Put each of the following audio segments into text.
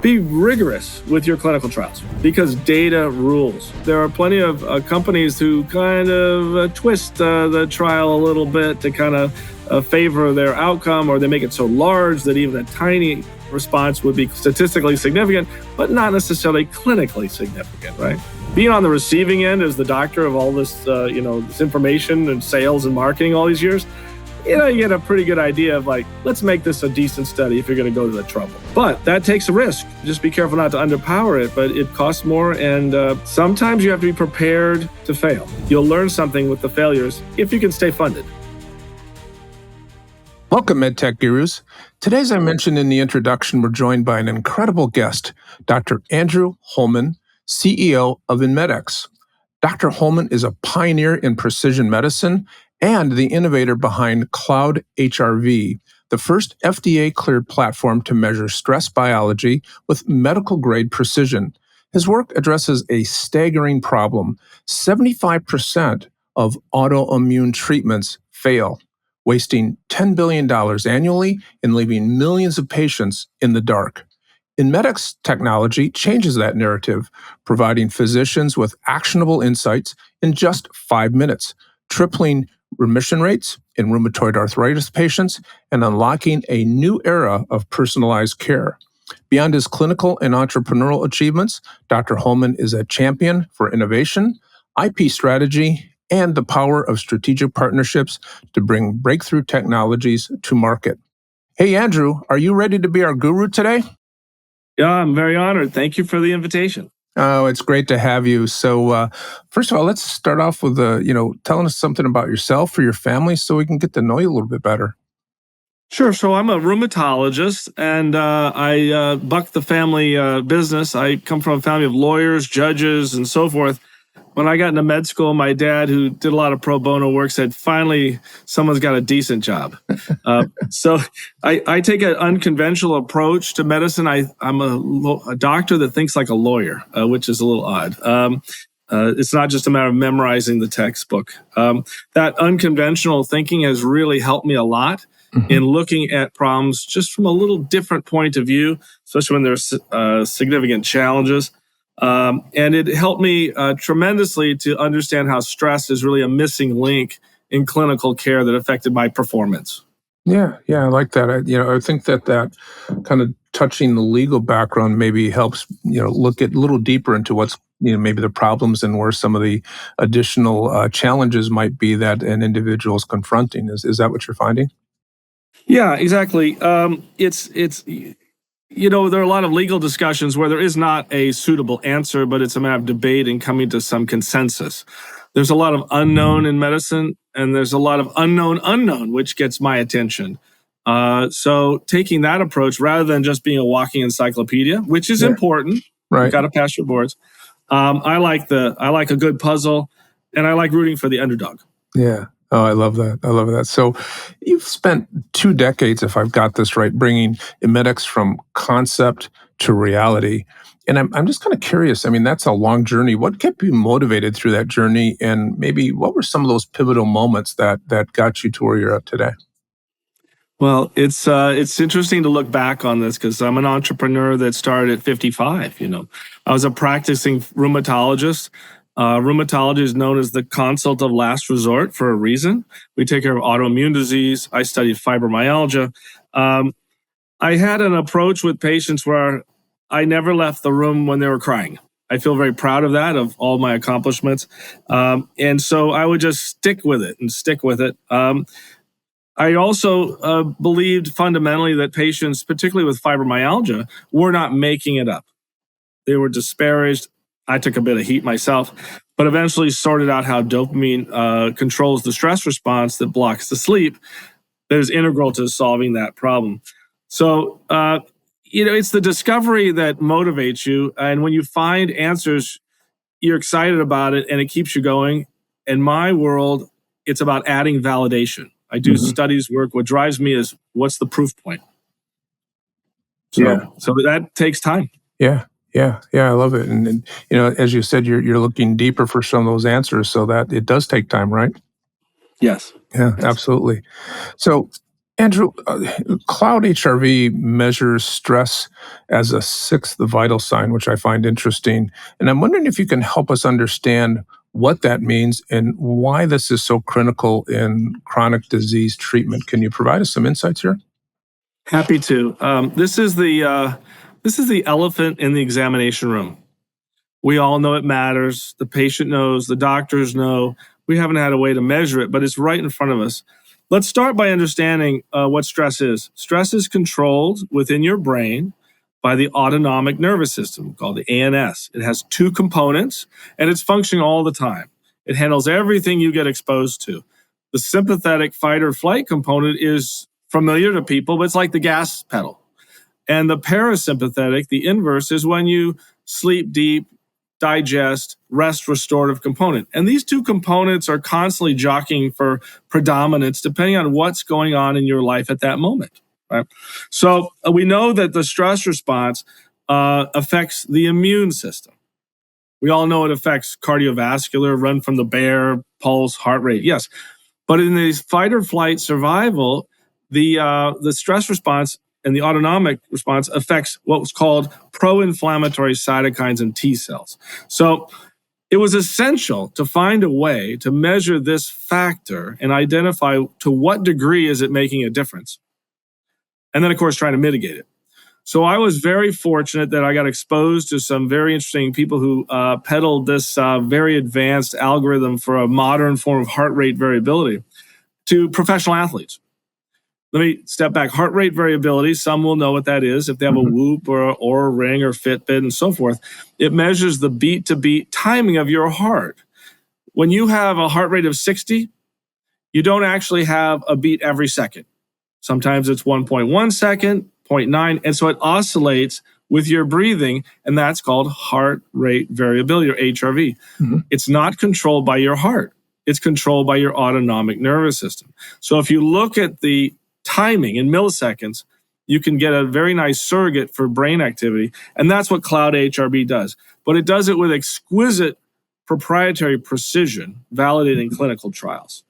Be rigorous with your clinical trials because data rules. There are plenty of companies who kind of twist the trial a little bit to kind of favor their outcome, or they make it so large that even a tiny response would be statistically significant, but not necessarily clinically significant, right? Being on the receiving end as the doctor of all this, this information and sales and marketing all these years, you get a pretty good idea of let's make this a decent study if you're going to go to the trouble. But that takes a risk. Just be careful not to underpower it, but it costs more. And sometimes you have to be prepared to fail. You'll learn something with the failures if you can stay funded. Welcome, MedTech Gurus. Today, as I mentioned in the introduction, we're joined by an incredible guest, Dr. Andrew Holman, CEO of Inmedix. Dr. Holman is a pioneer in precision medicine and the innovator behind CloudHRV, the first FDA-cleared platform to measure stress biology with medical-grade precision. His work addresses a staggering problem. 75% of autoimmune treatments fail, wasting $10 billion annually and leaving millions of patients in the dark. Inmedix technology changes that narrative, providing physicians with actionable insights in just 5 minutes, tripling remission rates in rheumatoid arthritis patients and unlocking a new era of personalized care. Beyond his clinical and entrepreneurial achievements, Dr. Holman is a champion for innovation, IP strategy, and the power of strategic partnerships to bring breakthrough technologies to market. Hey, Andrew, are you ready to be our guru today? Yeah, I'm very honored. Thank you for the invitation. Oh, it's great to have you. So first of all, let's start off with, telling us something about yourself or your family so we can get to know you a little bit better. Sure. So I'm a rheumatologist, and I buck the family business. I come from a family of lawyers, judges, and so forth. When I got into med school, my dad, who did a lot of pro bono work, said, finally, someone's got a decent job. So I take an unconventional approach to medicine. I'm a doctor that thinks like a lawyer, which is a little odd. It's not just a matter of memorizing the textbook. That unconventional thinking has really helped me a lot in looking at problems just from a little different point of view, especially when there's significant challenges. And it helped me tremendously to understand how stress is really a missing link in clinical care that affected my performance. Yeah, I like that. I think that kind of touching the legal background maybe helps, look at a little deeper into what's, maybe the problems and where some of the additional challenges might be that an individual is confronting. Is that what you're finding? Yeah, exactly. There are a lot of legal discussions where there is not a suitable answer, but it's a matter of debate and coming to some consensus. There's a lot of unknown in medicine, and there's a lot of unknown, which gets my attention. So taking that approach rather than just being a walking encyclopedia, which is important, right? You've got to pass your boards. I like a good puzzle, and I like rooting for the underdog. Yeah. Oh, I love that. So you've spent 2 decades, if I've got this right, bringing Inmedix from concept to reality. And I'm just kind of curious. I mean, that's a long journey. What kept you motivated through that journey? And maybe what were some of those pivotal moments that got you to where you're at today? Well, it's interesting to look back on this because I'm an entrepreneur that started at 55. I was a practicing rheumatologist. Rheumatology is known as the consult of last resort for a reason. We take care of autoimmune disease. I studied fibromyalgia. I had an approach with patients where I never left the room when they were crying. I feel very proud of that, of all my accomplishments. And so I would just stick with it. I also believed fundamentally that patients, particularly with fibromyalgia, were not making it up. They were disparaged. I took a bit of heat myself, but eventually sorted out how dopamine controls the stress response that blocks the sleep that is integral to solving that problem. So, it's the discovery that motivates you. And when you find answers, you're excited about it and it keeps you going. In my world, it's about adding validation. I do studies work. What drives me is what's the proof point? So that takes time. Yeah, I love it. And as you said, you're looking deeper for some of those answers, so that it does take time, right? Yes. Yeah, absolutely. So Andrew, CloudHRV measures stress as a sixth vital sign, which I find interesting. And I'm wondering if you can help us understand what that means and why this is so critical in chronic disease treatment. Can you provide us some insights here? Happy to. This is the elephant in the examination room. We all know it matters. The patient knows. The doctors know. We haven't had a way to measure it, but it's right in front of us. Let's start by understanding what stress is. Stress is controlled within your brain by the autonomic nervous system called the ANS. It has two components and it's functioning all the time. It handles everything you get exposed to. The sympathetic fight or flight component is familiar to people, but it's like the gas pedal. And the parasympathetic, the inverse, is when you sleep deep, digest, rest, restorative component. And these two components are constantly jockeying for predominance depending on what's going on in your life at that moment. Right? So we know that the stress response affects the immune system. We all know it affects cardiovascular, run from the bear, pulse, heart rate. Yes, but in the fight or flight survival, the stress response and the autonomic response affects what's called pro-inflammatory cytokines and T cells. So it was essential to find a way to measure this factor and identify to what degree is it making a difference. And then, of course, trying to mitigate it. So I was very fortunate that I got exposed to some very interesting people who peddled this very advanced algorithm for a modern form of heart rate variability to professional athletes. Let me step back. Heart rate variability, some will know what that is. If they have a Whoop or a Ring or Fitbit and so forth, it measures the beat-to-beat timing of your heart. When you have a heart rate of 60, you don't actually have a beat every second. Sometimes it's 1.1 second, 0.9, and so it oscillates with your breathing, and that's called heart rate variability, or HRV. It's not controlled by your heart. It's controlled by your autonomic nervous system. So if you look at the timing in milliseconds, you can get a very nice surrogate for brain activity, and that's what CloudHRV does. But it does it with exquisite proprietary precision, validated in clinical trials.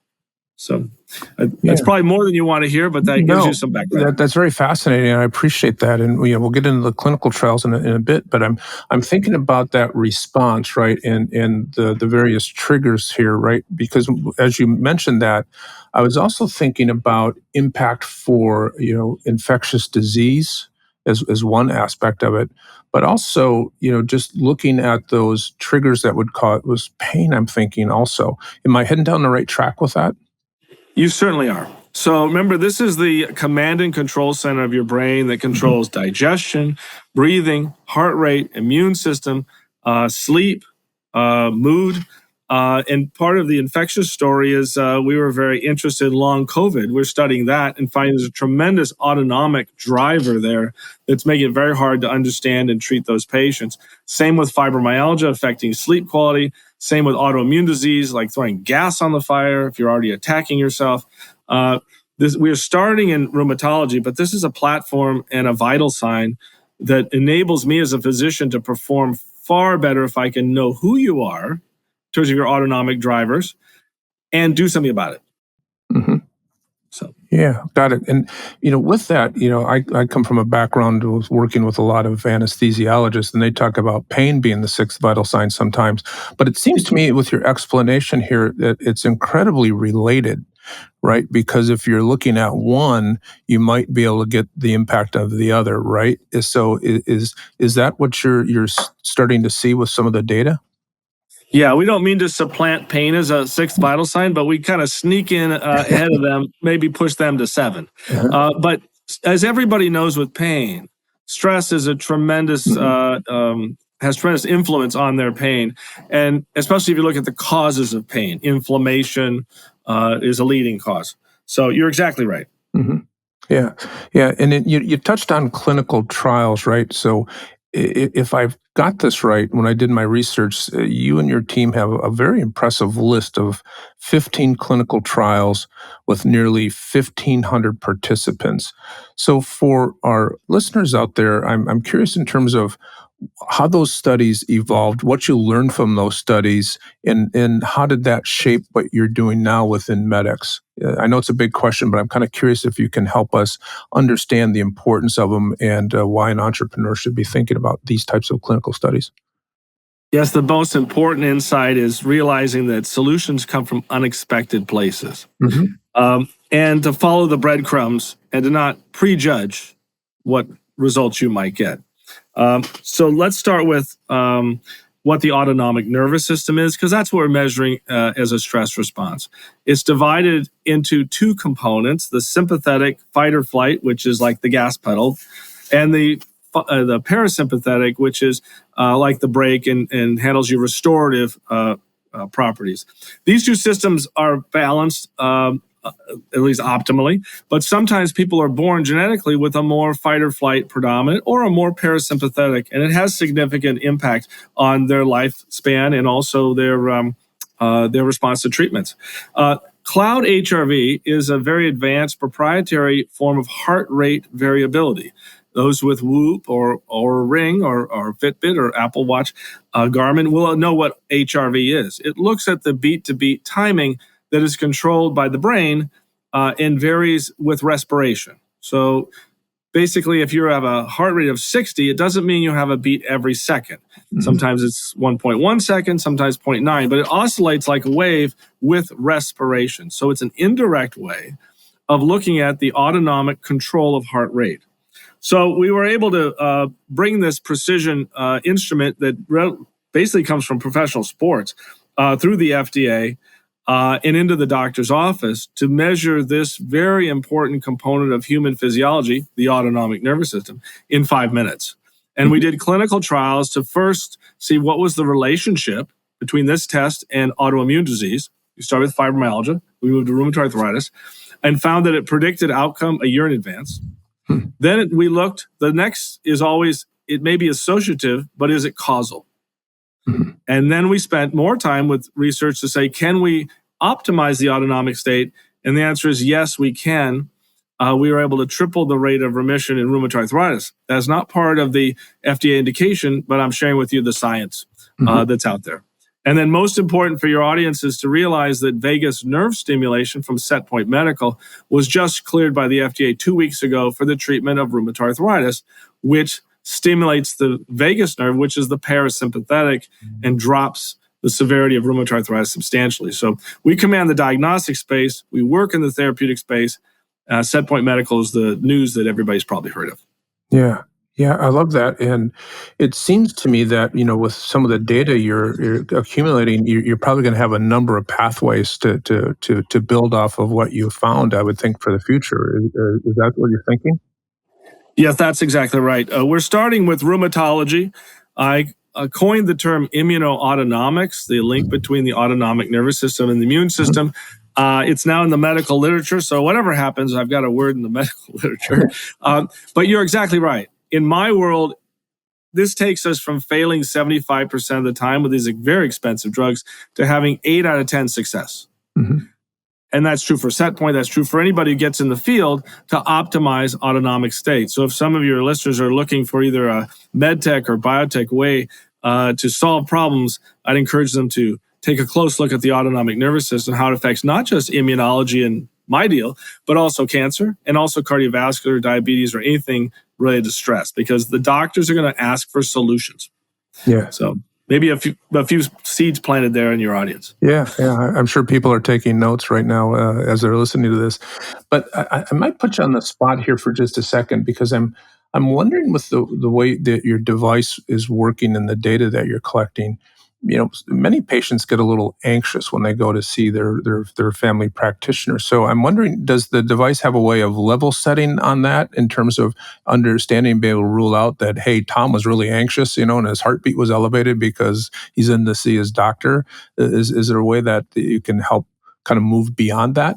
So that's probably more than you want to hear, but that gives you some background. That's very fascinating, and I appreciate that. And we'll get into the clinical trials in a bit. But I'm thinking about that response, right, and the various triggers here, right? Because as you mentioned that, I was also thinking about impact for infectious disease as one aspect of it, but also just looking at those triggers that would cause pain. I'm thinking also, am I heading down the right track with that? You certainly are. So remember, this is the command and control center of your brain that controls digestion, breathing, heart rate, immune system, sleep, mood. And part of the infectious story is we were very interested in long COVID. We're studying that and finding there's a tremendous autonomic driver there that's making it very hard to understand and treat those patients. Same with fibromyalgia affecting sleep quality. Same with autoimmune disease, like throwing gas on the fire if you're already attacking yourself. We're starting in rheumatology, but this is a platform and a vital sign that enables me as a physician to perform far better if I can know who you are in terms of your autonomic drivers and do something about it. So. Yeah, got it. And, with that, I come from a background of working with a lot of anesthesiologists, and they talk about pain being the sixth vital sign sometimes. But it seems to me with your explanation here that it's incredibly related, right? Because if you're looking at one, you might be able to get the impact of the other, right? So is that what you're starting to see with some of the data? Yeah, we don't mean to supplant pain as a sixth vital sign, but we kind of sneak in ahead of them, maybe push them to 7. But as everybody knows with pain, stress is a tremendous, has tremendous influence on their pain. And especially if you look at the causes of pain, inflammation is a leading cause. So you're exactly right. Yeah. And then you touched on clinical trials, right? So if I've got this right, when I did my research, you and your team have a very impressive list of 15 clinical trials with nearly 1,500 participants. So for our listeners out there, I'm curious in terms of how those studies evolved, what you learned from those studies, and how did that shape what you're doing now within Inmedix? I know it's a big question, but I'm kind of curious if you can help us understand the importance of them and why an entrepreneur should be thinking about these types of clinical studies. Yes, the most important insight is realizing that solutions come from unexpected places. Hmm. And to follow the breadcrumbs and to not prejudge what results you might get. So let's start with what the autonomic nervous system is, because that's what we're measuring as a stress response. It's divided into two components: the sympathetic fight or flight, which is like the gas pedal, and the parasympathetic, which is like the brake and handles your restorative properties. These two systems are balanced, at least optimally, but sometimes people are born genetically with a more fight or flight predominant or a more parasympathetic, and it has significant impact on their lifespan and also their response to treatments. CloudHRV is a very advanced proprietary form of heart rate variability. Those with Whoop or Ring or Fitbit or Apple Watch, Garmin will know what HRV is. It looks at the beat-to-beat timing that is controlled by the brain and varies with respiration. So basically, if you have a heart rate of 60, it doesn't mean you have a beat every second. Mhm. Sometimes it's 1.1 seconds, sometimes 0.9, but it oscillates like a wave with respiration. So it's an indirect way of looking at the autonomic control of heart rate. So we were able to bring this precision instrument that basically comes from professional sports through the FDA and into the doctor's office to measure this very important component of human physiology, the autonomic nervous system, in 5 minutes. And we did clinical trials to first see what was the relationship between this test and autoimmune disease. We started with fibromyalgia, we moved to rheumatoid arthritis, and found that it predicted outcome a year in advance. Then we looked, the next is always, it may be associative, but is it causal? Mhm. And then we spent more time with research to say, can we optimize the autonomic state? And the answer is yes, we can. We were able to triple the rate of remission in rheumatoid arthritis. That's not part of the FDA indication, but I'm sharing with you the science that's out there. And then most important for your audience is to realize that vagus nerve stimulation from Setpoint Medical was just cleared by the FDA 2 weeks ago for the treatment of rheumatoid arthritis, which stimulates the vagus nerve, which is the parasympathetic, and drops the severity of rheumatoid arthritis substantially. So we command the diagnostic space. We work in the therapeutic space. Setpoint Medical is the news that everybody's probably heard of. Yeah. Yeah, I love that. And it seems to me that, with some of the data you're accumulating, you're probably going to have a number of pathways to build off of what you found, I would think, for the future. Is that what you're thinking? Yes, that's exactly right. We're starting with rheumatology. I coined the term immunoautonomics, the link between the autonomic nervous system and the immune system. It's now in the medical literature, so whatever happens, I've got a word in the medical literature. But you're exactly right. In my world, this takes us from failing 75% of the time with these very expensive drugs to having 8 out of 10 success. Mhm. And that's true for Setpoint. That's true for anybody who gets in the field to optimize autonomic state. So if some of your listeners are looking for either a medtech or biotech way to solve problems, I'd encourage them to take a close look at the autonomic nervous system, how it affects not just immunology and my deal, but also cancer and also cardiovascular, diabetes, or anything related to stress, because the doctors are going to ask for solutions. Yeah. So maybe a few seeds planted there in your audience. Yeah, yeah. I'm sure people are taking notes right now as they're listening to this. But I might put you on the spot here for just a second because I'm wondering with the way that your device is working and the data that you're collecting. Many patients get a little anxious when they go to see their family practitioner. So I'm wondering, does the device have a way of level setting on that in terms of understanding, be able to rule out that, hey, Tom was really anxious, and his heartbeat was elevated because he's in to see his doctor? Is there a way that you can help kind of move beyond that?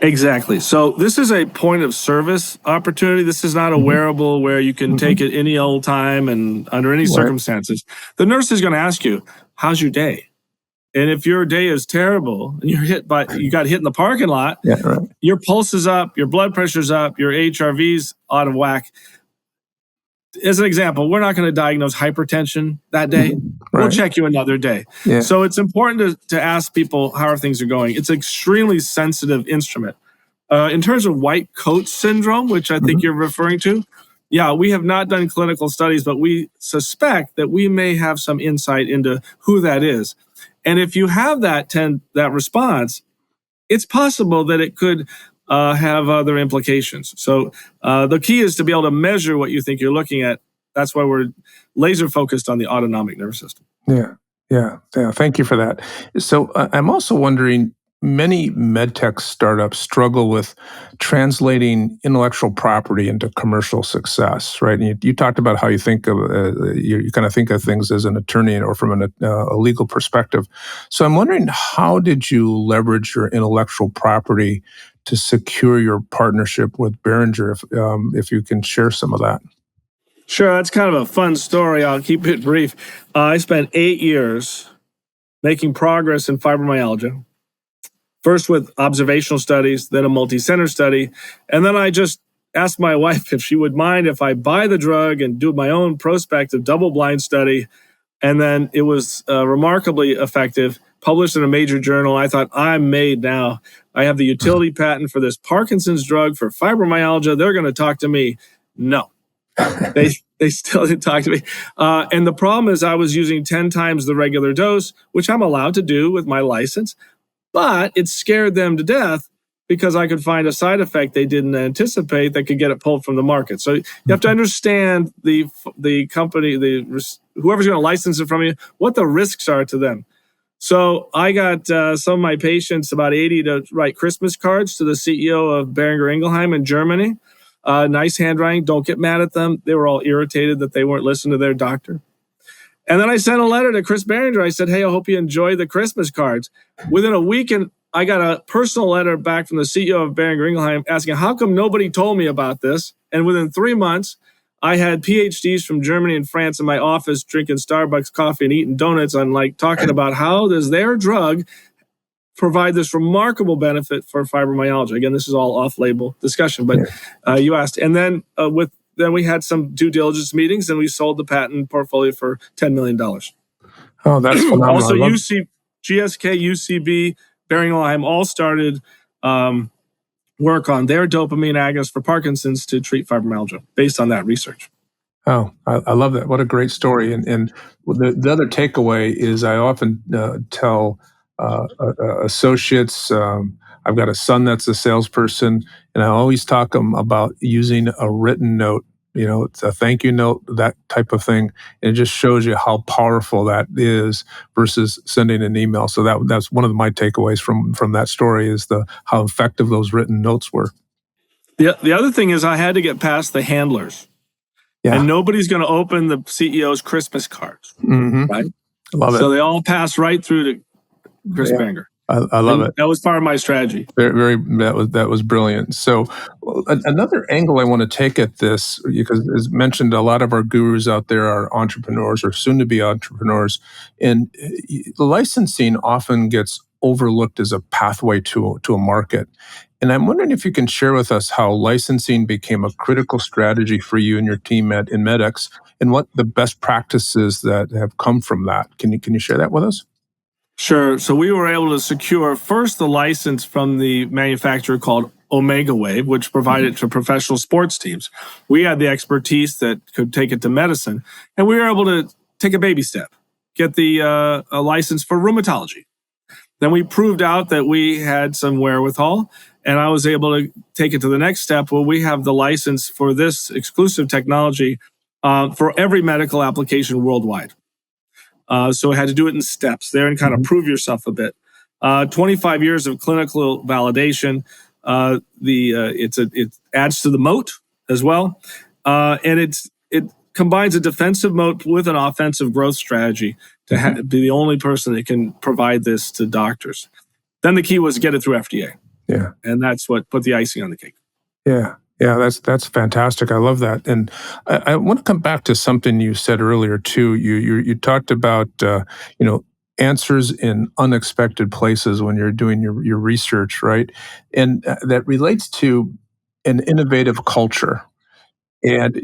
Exactly. So this is a point of service opportunity. This is not a wearable where you can take it any old time and under any Right. circumstances. The nurse is going to ask you, how's your day? And if your day is terrible and you got hit in the parking lot, Yeah, right. your pulse is up, your blood pressure's up, your HRV's out of whack, as an example, we're not going to diagnose hypertension that day. We'll Right. check you another day. Yeah. So it's important to ask people how things are going. It's an extremely sensitive instrument. In terms of white coat syndrome, which I think you're referring to, yeah, we have not done clinical studies, but we suspect that we may have some insight into who that is. And if you have that response, it's possible that it could have other implications. So the key is to be able to measure what you think you're looking at. That's why we're laser focused on the autonomic nervous system. Yeah, yeah. Thank you for that. So I'm also wondering, many medtech startups struggle with translating intellectual property into commercial success, right? And you talked about how you think of you kind of think of things as an attorney or from a legal perspective. So I'm wondering, how did you leverage your intellectual property to secure your partnership with Behringer? If you can share some of that. Sure, that's kind of a fun story. I'll keep it brief. I spent 8 years making progress in fibromyalgia, first with observational studies, then a multi-center study. And then I just asked my wife if she would mind if I buy the drug and do my own prospective double-blind study. And then it was remarkably effective, published in a major journal. I thought, I'm made now. I have the utility patent for this Parkinson's drug for fibromyalgia. They're going to talk to me. No. They still didn't talk to me. And the problem is I was using 10 times the regular dose, which I'm allowed to do with my license, but it scared them to death because I could find a side effect they didn't anticipate that could get it pulled from the market. So you have to understand the company, whoever's going to license it from you, what the risks are to them. So I got some of my patients, about 80, to write Christmas cards to the CEO of Boehringer Ingelheim in Germany. Nice handwriting. Don't get mad at them. They were all irritated that they weren't listening to their doctor. And then I sent a letter to Chris Behringer. I said, hey, I hope you enjoy the Christmas cards. Within a week, I got a personal letter back from the CEO of Boehringer Ingelheim asking, how come nobody told me about this? And within 3 months, I had PhDs from Germany and France in my office drinking Starbucks coffee and eating donuts on talking about how does their drug provide this remarkable benefit for fibromyalgia. Again, this is all off-label discussion, but you asked. And then then we had some due diligence meetings, and we sold the patent portfolio for $10 million. Oh, that's phenomenal. Also, GSK, UCB, Boehringer Ingelheim all started work on their dopamine agonist for Parkinson's to treat fibromyalgia based on that research. Oh, I love that. What a great story. And the other takeaway is I often tell associates, I've got a son that's a salesperson, and I always talk them about using a written note. It's a thank you note, that type of thing. And it just shows you how powerful that is versus sending an email. So that's one of my takeaways from that story is how effective those written notes were. The other thing is I had to get past the handlers. Yeah. And nobody's going to open the CEO's Christmas cards, right? I love it. So they all pass right through to Chris Behringer. I love it. That was part of my strategy. Very, that was brilliant. So another angle I want to take at this, because as mentioned, a lot of our gurus out there are entrepreneurs or soon to be entrepreneurs, and licensing often gets overlooked as a pathway to a market. And I'm wondering if you can share with us how licensing became a critical strategy for you and your team at Inmedix, and what the best practices that have come from that. Can you share that with us? Sure. So we were able to secure first the license from the manufacturer called Omega Wave, which provided to professional sports teams. We had the expertise that could take it to medicine, and we were able to take a baby step, get the a license for rheumatology. Then we proved out that we had some wherewithal, and I was able to take it to the next step where we have the license for this exclusive technology for every medical application worldwide. So I had to do it in steps there and kind of prove yourself a bit. 25 years of clinical validation. It adds to the moat as well, and it combines a defensive moat with an offensive growth strategy to be the only person that can provide this to doctors. Then the key was get it through FDA. Yeah, and that's what put the icing on the cake. Yeah, that's fantastic. I love that. And I want to come back to something you said earlier too. You talked about answers in unexpected places when you're doing your research, right? And that relates to an innovative culture. And,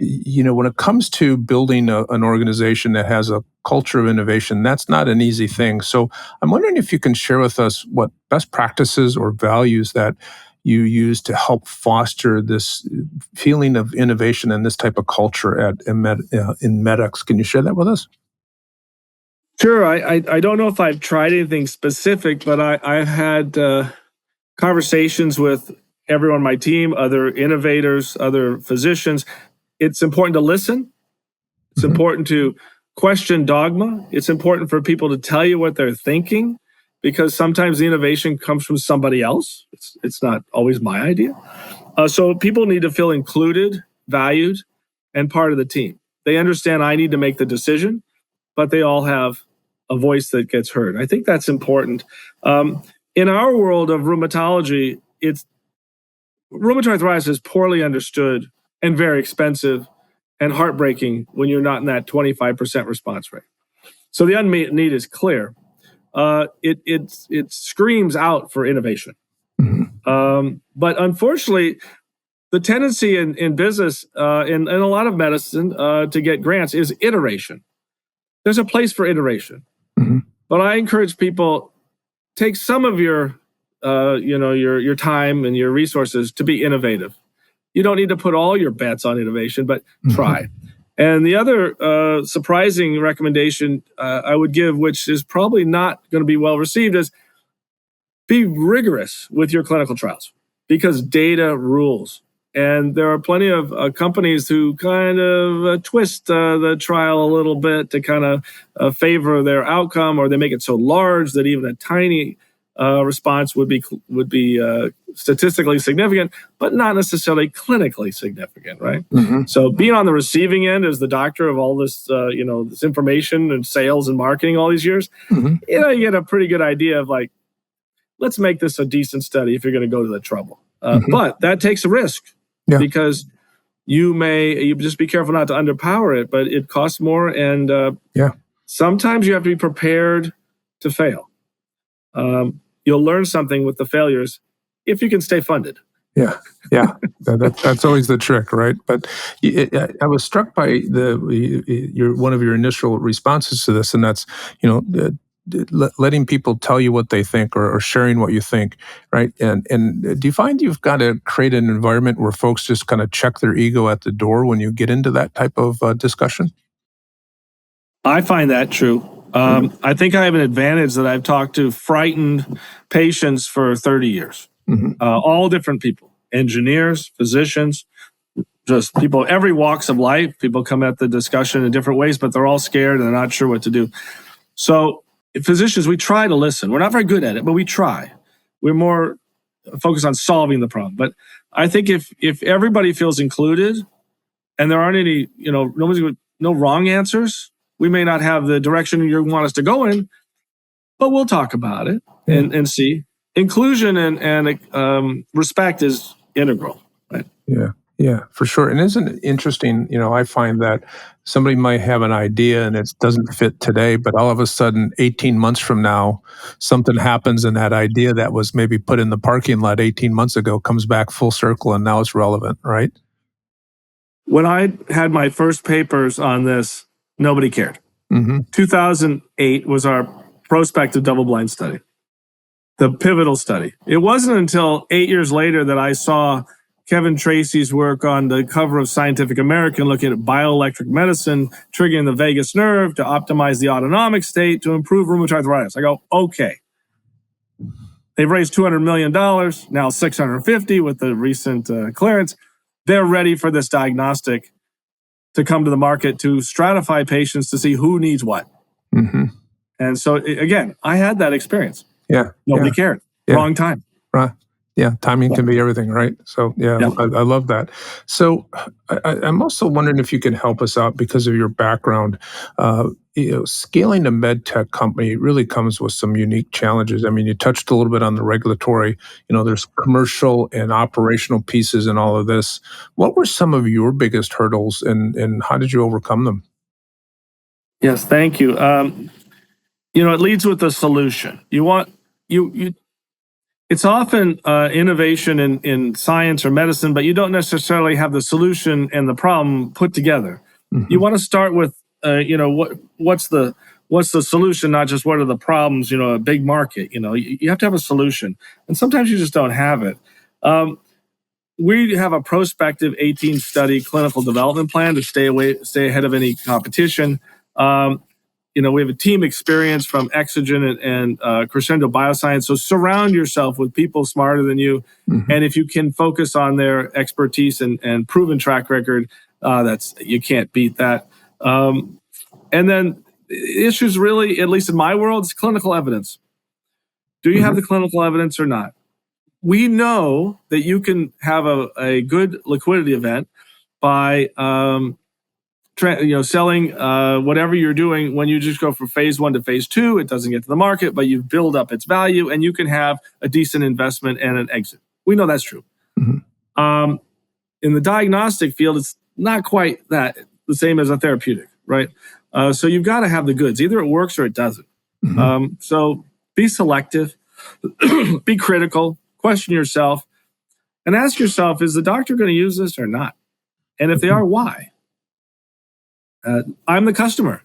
when it comes to building an organization that has a culture of innovation, that's not an easy thing. So I'm wondering if you can share with us what best practices or values that you use to help foster this feeling of innovation and this type of culture at Inmedix. Can you share that with us? Sure. I don't know if I've tried anything specific, but I've had conversations with everyone on my team, other innovators, other physicians. It's important to listen. It's Hmm. important to question dogma. It's important for people to tell you what they're thinking because sometimes the innovation comes from somebody else. It's not always my idea. So people need to feel included, valued, and part of the team. They understand I need to make the decision, but they all have a voice that gets heard. I think that's important. In our world of rheumatology, it's rheumatoid arthritis is poorly understood and very expensive and heartbreaking when you're not in that 25% response rate. So the unmet need is clear. It screams out for innovation. Hmm. But unfortunately, the tendency in business, in a lot of medicine, to get grants is iteration. There's a place for iteration, Hmm. but I encourage people take some of your, your time and your resources to be innovative. You don't need to put all your bets on innovation, but Hmm. try. And the other surprising recommendation I would give, which is probably not going to be well received, is be rigorous with your clinical trials because data rules. And there are plenty of companies who kind of twist the trial a little bit to kind of favor their outcome, or they make it so large that even a tiny response would be statistically significant, but not necessarily clinically significant, right? Hmm. So being on the receiving end as the doctor of all this, this information and sales and marketing all these years, Hmm. you get a pretty good idea of like, let's make this a decent study if you're going to go to the trouble. Hmm. But that takes a risk Yeah. because you just be careful not to underpower it, but it costs more. And Yeah. sometimes you have to be prepared to fail. You'll learn something with the failures if you can stay funded. Yeah, yeah. That's always the trick, right? But I was struck by your one of your initial responses to this, and that's letting people tell you what they think or sharing what you think, right? And do you find you've got to create an environment where folks just kind of check their ego at the door when you get into that type of discussion? I find that true. I think I have an advantage that I've talked to frightened patients for 30 years, Mm-hmm. all different people, engineers, physicians, just people, every walks of life. People come at the discussion in different ways, but they're all scared and they're not sure what to do. So, physicians, we try to listen. We're not very good at it, but we try. We're more focused on solving the problem. But I think if everybody feels included and there aren't any, no wrong answers, we may not have the direction you want us to go in, but we'll talk about it Yeah. and see. Inclusion and respect is integral. Right? Yeah, yeah, for sure. And isn't it interesting? I find that somebody might have an idea and it doesn't fit today, but all of a sudden, 18 months from now, something happens and that idea that was maybe put in the parking lot 18 months ago comes back full circle and now it's relevant, right? When I had my first papers on this, nobody cared. Hmm. 2008 was our prospective double-blind study, the pivotal study. It wasn't until 8 years later that I saw Kevin Tracy's work on the cover of Scientific American looking at bioelectric medicine, triggering the vagus nerve to optimize the autonomic state to improve rheumatoid arthritis. I go, okay. They've raised $200 million, now 650 with the recent clearance. They're ready for this diagnostic to come to the market to stratify patients to see who needs what. Hmm. And so, again, I had that experience. Yeah, Nobody yeah, cared. yeah. Wrong time. Right. Yeah, timing Yeah. can be everything, right? So, yeah, Yeah. I love that. So, I'm also wondering if you can help us out because of your background. Scaling a med tech company really comes with some unique challenges. I mean, you touched a little bit on the regulatory. There's commercial and operational pieces in all of this. What were some of your biggest hurdles, and how did you overcome them? Yes. Thank you. It leads with the solution. You want you It's often innovation in science or medicine, but you don't necessarily have the solution and the problem put together. You want to start with, what's the solution, not just what are the problems. A big market. You have to have a solution, and sometimes you just don't have it. We have a prospective 18-study clinical development plan to stay ahead of any competition. We have a team experience from Exogen and Crescendo Bioscience. So surround yourself with people smarter than you. And if you can focus on their expertise and proven track record, you can't beat that. And then issues really, at least in my world, is clinical evidence. Do you have the clinical evidence or not? We know that you can have a good liquidity event by selling whatever you're doing. When you just go from phase 1 to phase 2, it doesn't get to the market, but you build up its value and you can have a decent investment and an exit. We know that's true. In the diagnostic field, it's not quite the same as a therapeutic, right? So you've got to have the goods. Either it works or it doesn't. So be selective, be critical, question yourself, and ask yourself, is the doctor going to use this or not? And if they are, why? I'm the customer.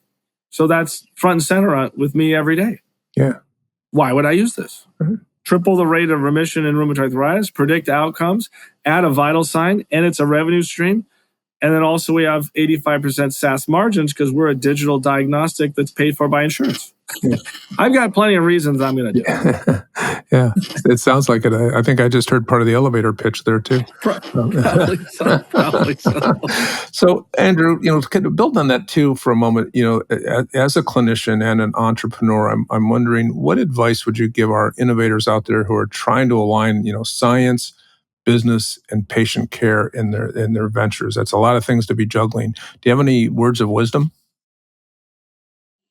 So that's front and center with me every day. Yeah. Why would I use this? Triple the rate of remission in rheumatoid arthritis, predict outcomes, add a vital sign, and it's a revenue stream. And then also we have 85% SaaS margins because we're a digital diagnostic that's paid for by insurance. Yeah. I've got plenty of reasons I'm going to do it. Yeah, it sounds like it. I think I just heard part of the elevator pitch there too. Probably so. So, Andrew, kind of build on that too for a moment. As a clinician and an entrepreneur, I'm wondering, what advice would you give our innovators out there who are trying to align, science, business, and patient care in their ventures? That's a lot of things to be juggling. Do you have any words of wisdom?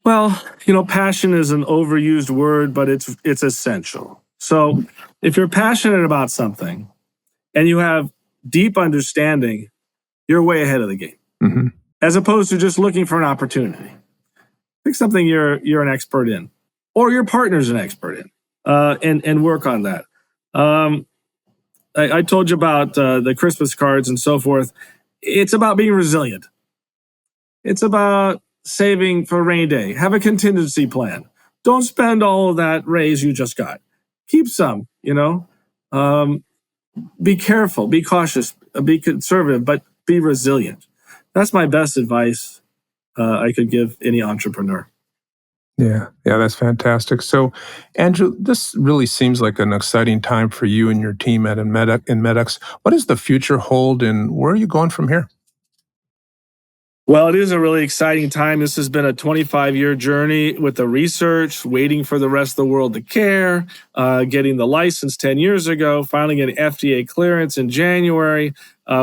Well, passion is an overused word, but it's essential. So if you're passionate about something and you have deep understanding, you're way ahead of the game, as opposed to just looking for an opportunity. Pick something you're an expert in, or your partner's an expert in, and work on that. I told you about the Christmas cards and so forth. It's about being resilient. It's about saving for a rainy day. Have a contingency plan. Don't spend all of that raise you just got. Keep some, be careful, be cautious, be conservative, but be resilient. That's my best advice I could give any entrepreneur. Yeah, that's fantastic. So, Andrew, this really seems like an exciting time for you and your team at Inmedix. What does the future hold, and where are you going from here? Well, it is a really exciting time. This has been a 25-year journey with the research, waiting for the rest of the world to care, getting the license 10 years ago, finally getting FDA clearance in January.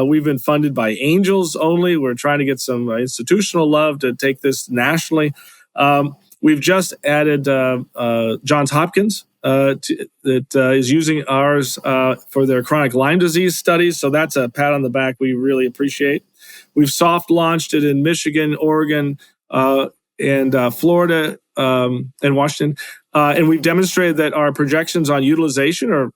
We've been funded by angels only. We're trying to get some institutional love to take this nationally. We've just added Johns Hopkins that is using ours for their chronic Lyme disease studies. So that's a pat on the back we really appreciate. We've soft launched it in Michigan, Oregon, and Florida and Washington. And we've demonstrated that our projections on utilization are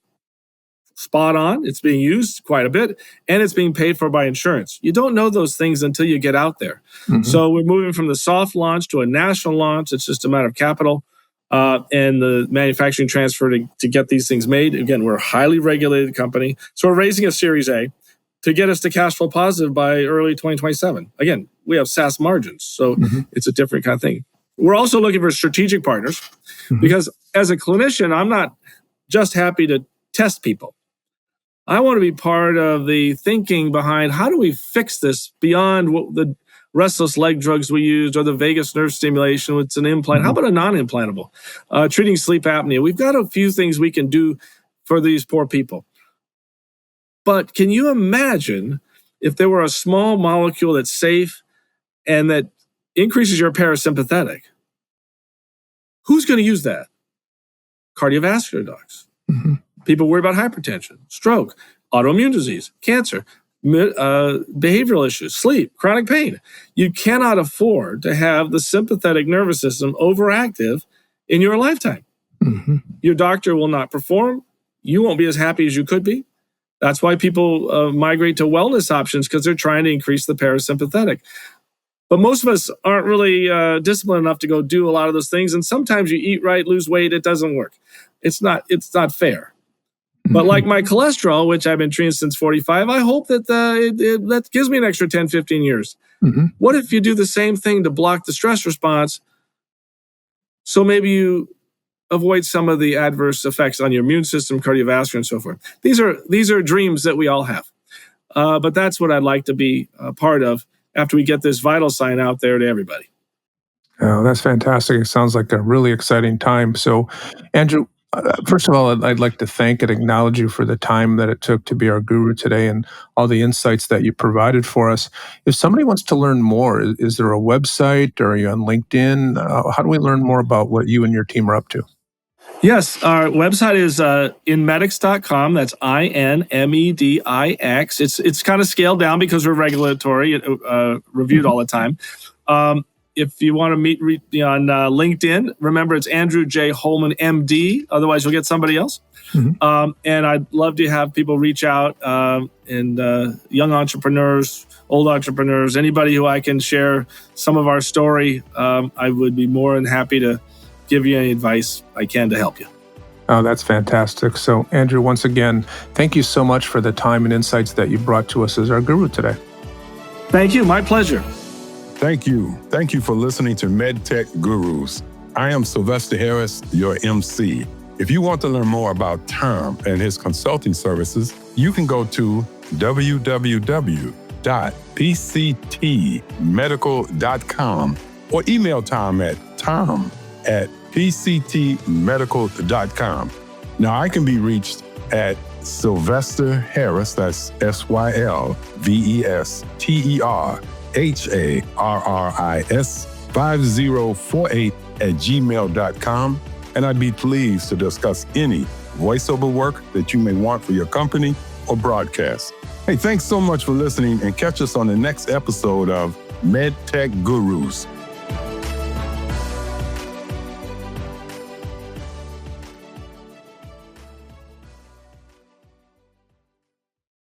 spot on. It's being used quite a bit, and it's being paid for by insurance. You don't know those things until you get out there. So we're moving from the soft launch to a national launch. It's just a matter of capital and the manufacturing transfer to get these things made. Again, we're a highly regulated company. So we're raising a Series A to get us to cash flow positive by early 2027. Again, we have SaaS margins, so it's a different kind of thing. We're also looking for strategic partners because as a clinician, I'm not just happy to test people. I want to be part of the thinking behind how do we fix this beyond what the restless leg drugs we used or the vagus nerve stimulation, it's an implant. How about a non-implantable? Treating sleep apnea. We've got a few things we can do for these poor people. But can you imagine if there were a small molecule that's safe and that increases your parasympathetic? Who's going to use that? Cardiovascular docs. People worry about hypertension, stroke, autoimmune disease, cancer, behavioral issues, sleep, chronic pain. You cannot afford to have the sympathetic nervous system overactive in your lifetime. Your doctor will not perform. you won't be as happy as you could be. That's why people migrate to wellness options, because they're trying to increase the parasympathetic. But most of us aren't really disciplined enough to go do a lot of those things. And sometimes you eat right, lose weight, it doesn't work. It's not fair. But like my cholesterol, which I've been treating since 45, I hope that that gives me an extra 10, 15 years. What if you do the same thing to block the stress response, so maybe you avoid some of the adverse effects on your immune system, cardiovascular, and so forth? These are dreams that we all have. But that's what I'd like to be a part of after we get this vital sign out there to everybody. Oh, that's fantastic. It sounds like a really exciting time. So, Andrew, first of all, I'd like to thank and acknowledge you for the time that it took to be our guru today and all the insights that you provided for us. If somebody wants to learn more, is there a website, or are you on LinkedIn? How do we learn more about what you and your team are up to? Yes, our website is Inmedix.com. That's Inmedix. It's kind of scaled down because we're regulatory, reviewed all the time. If you want to meet me on LinkedIn, remember it's Andrew J. Holman, MD. Otherwise, you'll get somebody else. And I'd love to have people reach out, and young entrepreneurs, old entrepreneurs, anybody who I can share some of our story. I would be more than happy to give you any advice I can to help you. Oh, that's fantastic. So, Andrew, once again, thank you so much for the time and insights that you brought to us as our guru today. Thank you. My pleasure. Thank you. Thank you for listening to MedTech Gurus. I am Sylvester Harris, your MC. If you want to learn more about Tom and his consulting services, you can go to www.pctmedical.com or email Tom at tom@pctmedical.com. Now, I can be reached at Sylvester Harris, that's SylvesterHarris 5048@gmail.com, and I'd be pleased to discuss any voiceover work that you may want for your company or broadcast. Hey, thanks so much for listening, and catch us on the next episode of MedTech Gurus.